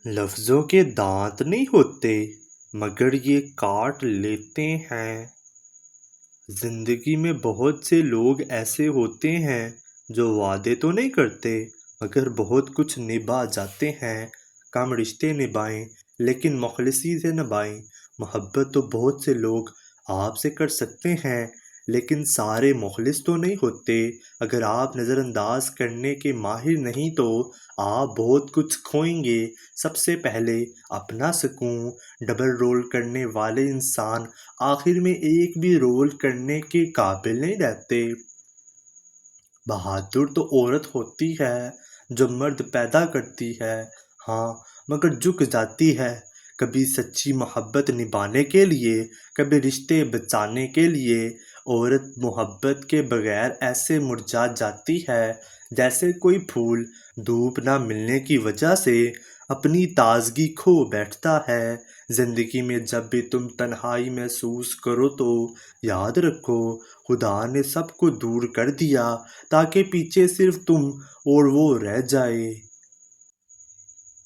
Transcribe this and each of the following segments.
لفظوں کے دانت نہیں ہوتے مگر یہ کاٹ لیتے ہیں۔ زندگی میں بہت سے لوگ ایسے ہوتے ہیں جو وعدے تو نہیں کرتے مگر بہت کچھ نبھا جاتے ہیں۔ کم رشتے نبھائیں لیکن مخلصی سے نبھائیں۔ محبت تو بہت سے لوگ آپ سے کر سکتے ہیں لیکن سارے مخلص تو نہیں ہوتے۔ اگر آپ نظر انداز کرنے کے ماہر نہیں تو آپ بہت کچھ کھوئیں گے۔ سب سے پہلے اپنا سکون۔ ڈبل رول کرنے والے انسان آخر میں ایک بھی رول کرنے کے قابل نہیں رہتے۔ بہادر تو عورت ہوتی ہے جو مرد پیدا کرتی ہے، ہاں مگر جھک جاتی ہے، کبھی سچی محبت نبھانے کے لیے، کبھی رشتے بچانے کے لیے۔ عورت محبت کے بغیر ایسے مرجھا جاتی ہے جیسے کوئی پھول دھوپ نہ ملنے کی وجہ سے اپنی تازگی کھو بیٹھتا ہے۔ زندگی میں جب بھی تم تنہائی محسوس کرو تو یاد رکھو خدا نے سب کو دور کر دیا تاکہ پیچھے صرف تم اور وہ رہ جائے۔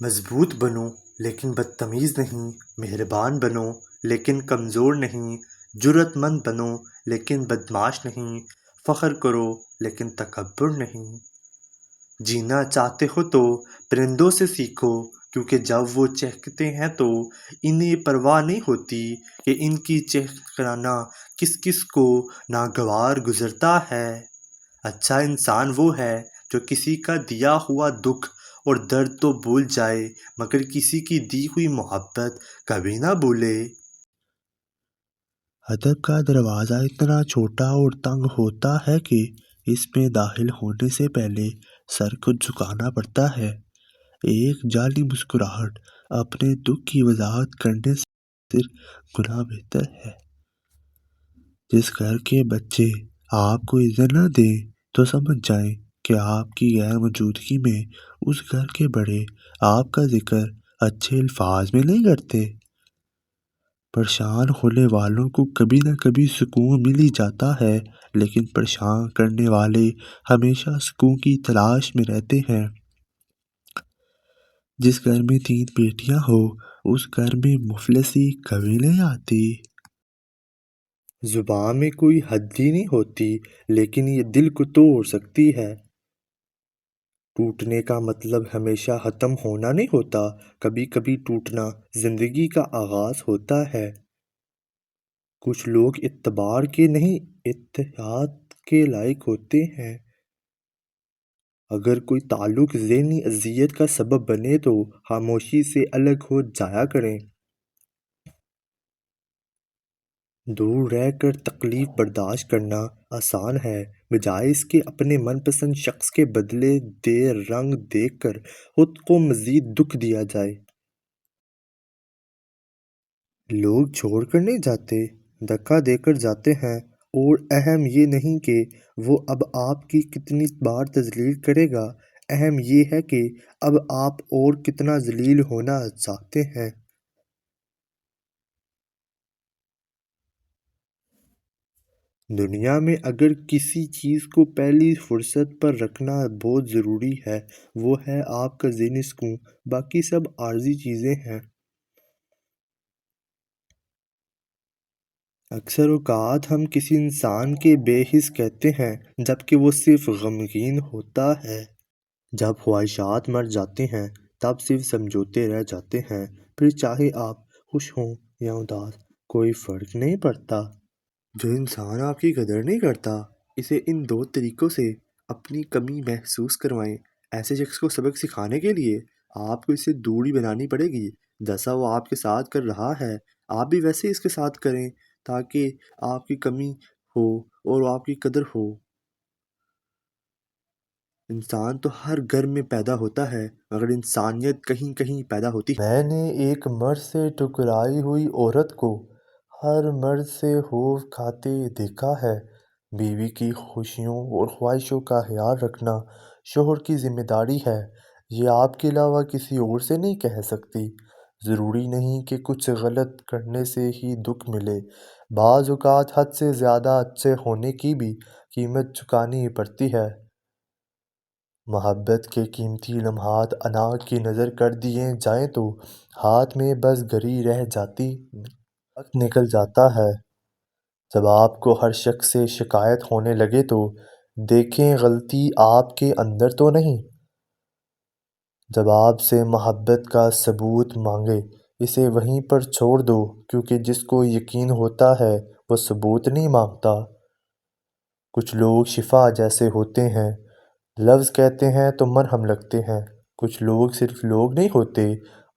مضبوط بنو لیکن بدتمیز نہیں، مہربان بنو لیکن کمزور نہیں، جرأت مند بنو لیکن بدمعاش نہیں، فخر کرو لیکن تکبر نہیں۔ جینا چاہتے ہو تو پرندوں سے سیکھو، کیونکہ جب وہ چہکتے ہیں تو انہیں پرواہ نہیں ہوتی کہ ان کی چہکنا کس کس کو ناگوار گزرتا ہے۔ اچھا انسان وہ ہے جو کسی کا دیا ہوا دکھ اور درد تو بھول جائے مگر کسی کی دی ہوئی محبت کبھی نہ بھولے۔ ادب کا دروازہ اتنا چھوٹا اور تنگ ہوتا ہے کہ اس میں داخل ہونے سے پہلے سر کو جھکانا پڑتا ہے۔ ایک جعلی مسکراہٹ اپنے دکھ کی وضاحت کرنے سے گنا بہتر ہے۔ جس گھر کے بچے آپ کو عزت نہ دیں تو سمجھ جائیں کہ آپ کی غیر موجودگی میں اس گھر کے بڑے آپ کا ذکر اچھے الفاظ میں نہیں کرتے۔ پریشان ہونے والوں کو کبھی نہ کبھی سکون مل ہی جاتا ہے، لیکن پریشان کرنے والے ہمیشہ سکون کی تلاش میں رہتے ہیں۔ جس گھر میں 3 بیٹیاں ہو اس گھر میں مفلسی کبھی نہیں آتی۔ زبان میں کوئی حد ہی نہیں ہوتی لیکن یہ دل کو توڑ سکتی ہے۔ ٹوٹنے کا مطلب ہمیشہ ختم ہونا نہیں ہوتا، کبھی کبھی ٹوٹنا زندگی کا آغاز ہوتا ہے۔ کچھ لوگ اعتبار کے نہیں اتحاد کے لائق ہوتے ہیں۔ اگر کوئی تعلق ذہنی اذیت کا سبب بنے تو خاموشی سے الگ ہو جایا کریں۔ دور رہ کر تکلیف برداشت کرنا آسان ہے بجائے اس کے اپنے من پسند شخص کے بدلے دے رنگ دیکھ کر خود کو مزید دکھ دیا جائے۔ لوگ چھوڑ کر نہیں جاتے، دھکا دے کر جاتے ہیں، اور اہم یہ نہیں کہ وہ اب آپ کی کتنی بار تذلیل کرے گا، اہم یہ ہے کہ اب آپ اور کتنا ذلیل ہونا چاہتے ہیں۔ دنیا میں اگر کسی چیز کو پہلی فرصت پر رکھنا بہت ضروری ہے وہ ہے آپ کا ذہنی سکون، باقی سب عارضی چیزیں ہیں۔ اکثر اوقات ہم کسی انسان کے بے حس کہتے ہیں جبکہ وہ صرف غمگین ہوتا ہے۔ جب خواہشات مر جاتی ہیں تب صرف سمجھوتے رہ جاتے ہیں، پھر چاہے آپ خوش ہوں یا اداس کوئی فرق نہیں پڑتا۔ جو انسان آپ کی قدر نہیں کرتا اسے ان 2 طریقوں سے اپنی کمی محسوس کروائیں۔ ایسے شخص کو سبق سکھانے کے لیے آپ کو اس سے دوری بنانی پڑے گی۔ جیسا وہ آپ کے ساتھ کر رہا ہے آپ بھی ویسے اس کے ساتھ کریں تاکہ آپ کی کمی ہو اور آپ کی قدر ہو۔ انسان تو ہر گھر میں پیدا ہوتا ہے مگر انسانیت کہیں کہیں پیدا ہوتی ہے۔ میں نے ایک مرد سے ٹکرائی ہوئی عورت کو ہر مرد سے خوف کھاتے دیکھا ہے۔ بیوی کی خوشیوں اور خواہشوں کا خیال رکھنا شوہر کی ذمہ داری ہے، یہ آپ کے علاوہ کسی اور سے نہیں کہہ سکتی۔ ضروری نہیں کہ کچھ غلط کرنے سے ہی دکھ ملے، بعض اوقات حد سے زیادہ اچھے ہونے کی بھی قیمت چکانی پڑتی ہے۔ محبت کے قیمتی لمحات انا کی نظر کر دیے جائیں تو ہاتھ میں بس گھڑی رہ جاتی، وقت نکل جاتا ہے۔ جب آپ کو ہر شخص سے شکایت ہونے لگے تو دیکھیں غلطی آپ کے اندر تو نہیں۔ جب آپ سے محبت کا ثبوت مانگے اسے وہیں پر چھوڑ دو، کیونکہ جس کو یقین ہوتا ہے وہ ثبوت نہیں مانگتا۔ کچھ لوگ شفا جیسے ہوتے ہیں، لفظ کہتے ہیں تو مرہم لگتے ہیں۔ کچھ لوگ صرف لوگ نہیں ہوتے،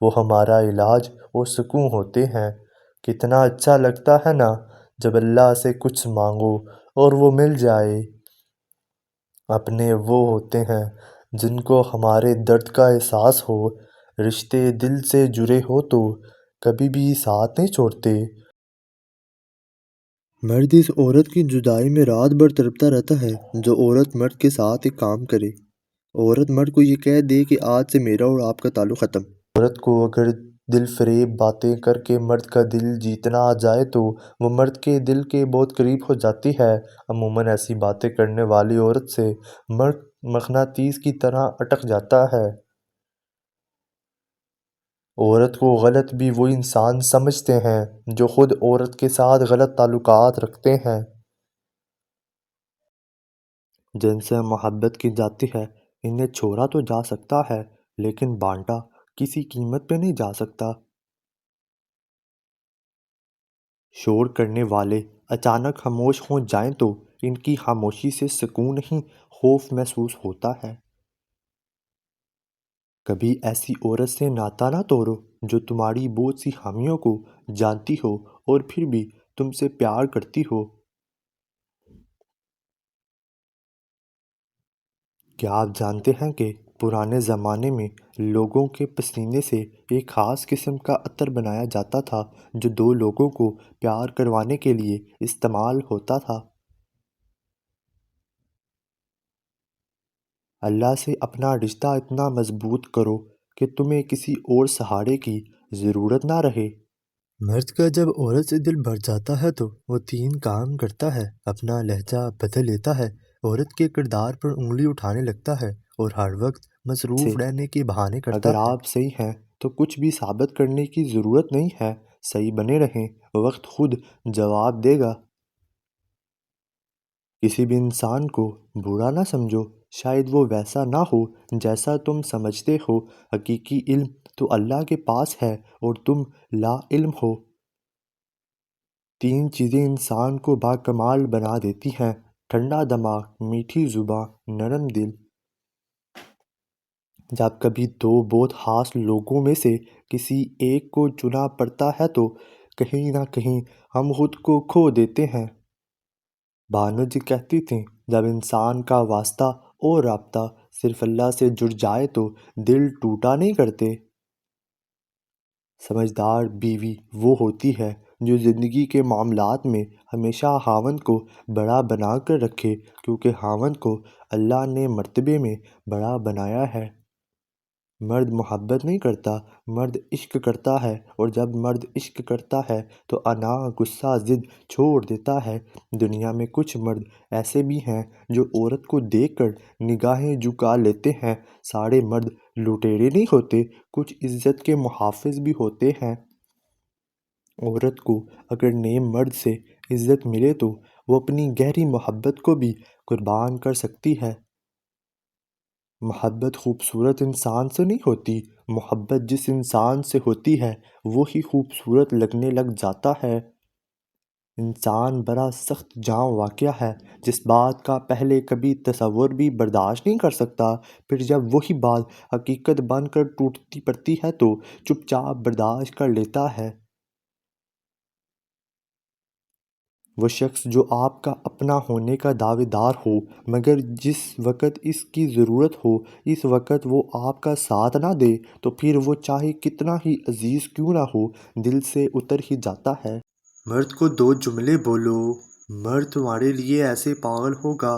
وہ ہمارا علاج اور سکون ہوتے ہیں۔ کتنا اچھا لگتا ہے نا جب اللہ سے کچھ مانگو اور وہ مل جائے۔ اپنے وہ ہوتے ہیں جن کو ہمارے درد کا احساس ہو، رشتے دل سے جڑے ہو تو کبھی بھی ساتھ نہیں چھوڑتے۔ مرد اس عورت کی جدائی میں رات بھر تڑپتا رہتا ہے جو عورت مرد کے ساتھ ایک کام کرے۔ عورت مرد کو یہ کہہ دے کہ آج سے میرا اور آپ کا تعلق ختم۔ عورت کو اگر دل فریب باتیں کر کے مرد کا دل جیتنا آ جائے تو وہ مرد کے دل کے بہت قریب ہو جاتی ہے۔ عموماً ایسی باتیں کرنے والی عورت سے مرد مقناطیس کی طرح اٹک جاتا ہے۔ عورت کو غلط بھی وہ انسان سمجھتے ہیں جو خود عورت کے ساتھ غلط تعلقات رکھتے ہیں۔ جن سے محبت کی جاتی ہے انہیں چھوڑا تو جا سکتا ہے لیکن بانٹا کسی قیمت پہ نہیں جا سکتا۔ شور کرنے والے اچانک خاموش ہو جائیں تو ان کی خاموشی سے سکون نہیں خوف محسوس ہوتا ہے۔ کبھی ایسی عورت سے ناطہ نہ توڑو جو تمہاری بہت سی خامیوں کو جانتی ہو اور پھر بھی تم سے پیار کرتی ہو۔ کیا آپ جانتے ہیں کہ پرانے زمانے میں لوگوں کے پسینے سے ایک خاص قسم کا عطر بنایا جاتا تھا جو دو لوگوں کو پیار کروانے کے لیے استعمال ہوتا تھا؟ اللہ سے اپنا رشتہ اتنا مضبوط کرو کہ تمہیں کسی اور سہارے کی ضرورت نہ رہے۔ مرد کا جب عورت سے دل بھر جاتا ہے تو وہ تین کام کرتا ہے۔ اپنا لہجہ بدل لیتا ہے، عورت کے کردار پر انگلی اٹھانے لگتا ہے اور ہر وقت مصروف رہنے کے بہانے کرتا ہے۔ اگر آپ صحیح ہیں تو کچھ بھی ثابت کرنے کی ضرورت نہیں ہے، صحیح بنے رہیں، وقت خود جواب دے گا۔ کسی بھی انسان کو برا نہ سمجھو، شاید وہ ویسا نہ ہو جیسا تم سمجھتے ہو۔ حقیقی علم تو اللہ کے پاس ہے اور تم لا علم ہو۔ تین چیزیں انسان کو باکمال بنا دیتی ہیں: ٹھنڈا دماغ، میٹھی زباں، نرم دل۔ جب کبھی دو بہت خاص لوگوں میں سے کسی ایک کو چننا پڑتا ہے تو کہیں نہ کہیں ہم خود کو کھو دیتے ہیں۔ بانو جی کہتی تھیں، جب انسان کا واسطہ اور رابطہ صرف اللہ سے جڑ جائے تو دل ٹوٹا نہیں کرتے۔ سمجھدار بیوی وہ ہوتی ہے جو زندگی کے معاملات میں ہمیشہ خاوند کو بڑا بنا کر رکھے، کیونکہ خاوند کو اللہ نے مرتبے میں بڑا بنایا ہے۔ مرد محبت نہیں کرتا، مرد عشق کرتا ہے، اور جب مرد عشق کرتا ہے تو انا غصہ ضد چھوڑ دیتا ہے۔ دنیا میں کچھ مرد ایسے بھی ہیں جو عورت کو دیکھ کر نگاہیں جھکا لیتے ہیں۔ سارے مرد لٹیرے نہیں ہوتے، کچھ عزت کے محافظ بھی ہوتے ہیں۔ عورت کو اگر نئے مرد سے عزت ملے تو وہ اپنی گہری محبت کو بھی قربان کر سکتی ہے۔ محبت خوبصورت انسان سے نہیں ہوتی، محبت جس انسان سے ہوتی ہے وہی خوبصورت لگنے لگ جاتا ہے۔ انسان بڑا سخت جاں واقعہ ہے، جس بات کا پہلے کبھی تصور بھی برداشت نہیں کر سکتا، پھر جب وہی بات حقیقت بن کر ٹوٹتی پڑتی ہے تو چپ چاپ برداشت کر لیتا ہے۔ وہ شخص جو آپ کا اپنا ہونے کا دعوے دار ہو مگر جس وقت اس کی ضرورت ہو اس وقت وہ آپ کا ساتھ نہ دے تو پھر وہ چاہے کتنا ہی عزیز کیوں نہ ہو دل سے اتر ہی جاتا ہے۔ مرد کو دو جملے بولو، مرد تمہارے لیے ایسے پاگل ہوگا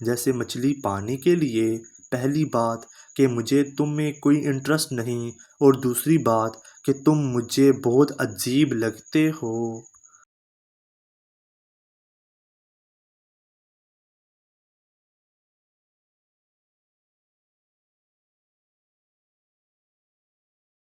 جیسے مچھلی پانی کے لیے۔ پہلی بات کہ مجھے تم میں کوئی انٹرسٹ نہیں، اور دوسری بات کہ تم مجھے بہت عجیب لگتے ہو۔